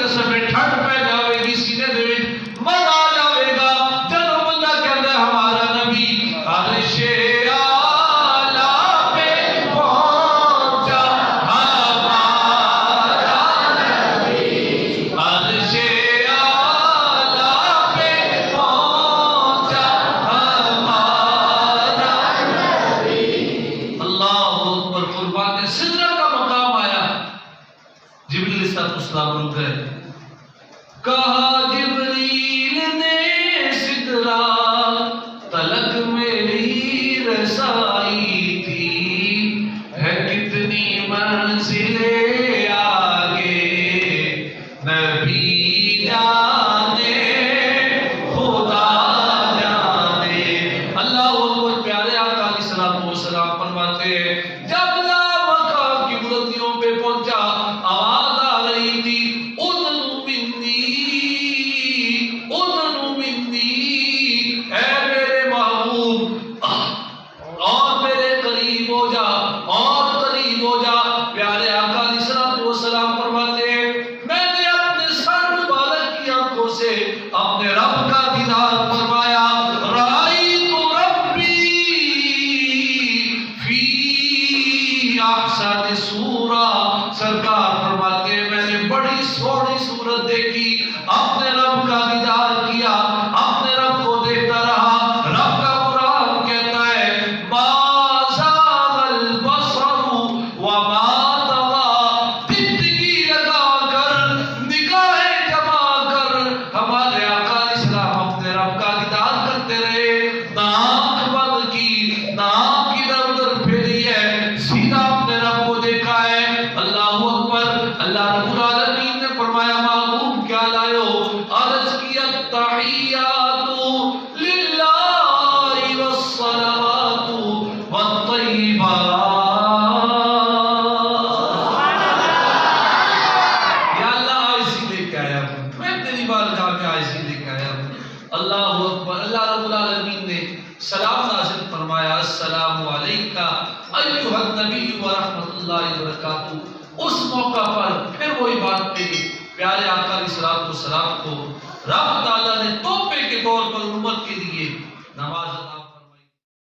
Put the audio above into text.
اندر سبے ٹھنڈ پہ جاوے گی سینے دے وچ مزہ آ جاوے گا جدوں بندہ کہندا ہے ہمارا نبی عرش اعلیٰ پہ پہنچا ہمارا نبی عرش اعلیٰ پہ پہنچا ہمارا نبی اللہ اکبر قربان سدرہ کا مقام آیا جبریل علیہ السلام رک گئے کہا جبریل نے سدرہ تلک میری رسائی تھی ہے کتنی منزلیں آگے نبی جانے خدا جانے اللہ اکبر پیارے آقا علیہ السلام فرماتے ہیں جب لامکہ کی بلندیوں پہ پہنچا آواز آ رہی تھی اذن منی اے میرے محبوب اور میرے قریب ہو جا اور قریب ہو جا پیارے آقا علیہ السلام فرماتے ہیں میں نے اپنے سر مبارک کی آنکھوں سے اپنے رب کا دیدار فرمایا رأیت ربی فی احسن صورہ سرکار فرماتے ہیں میں نے بڑی سونی صورت دیکھی اپنے رب کا دیدار کیا اپنے رب کو دیکھتا رہا رب کا قرآن کہتا ہے ما زاغ البصر وما طغى زندگی لگا کر نگاہیں جما کر ہمارے آقا علیہ السلام اپنے رب کا دیدار کرتے رہے ناک بند کی ناک ادھر ادھر پھیری ہے سیدھا اپنے رب کو دیکھا ہے اللہ اکبر اللہ رب العالمین نے فرمایا معلوم کیا لائے ہو عرض کی التحیات للہ والصلوات والطیبات یا اللہ آئیسی لے کے آیا ہوں میں تیری بارگاہ میں آئیسی لے کے آیا ہوں اللہ اکبر اللہ رب العالمین نے سلام نازل فرمایا السلام علیکہ ایھا النبی ورحمۃ اللہ وبرکاتہ اس موقع پر پھر وہی بات کہی پیارے آقا علیہ السلام کو رب تعالیٰ نے تو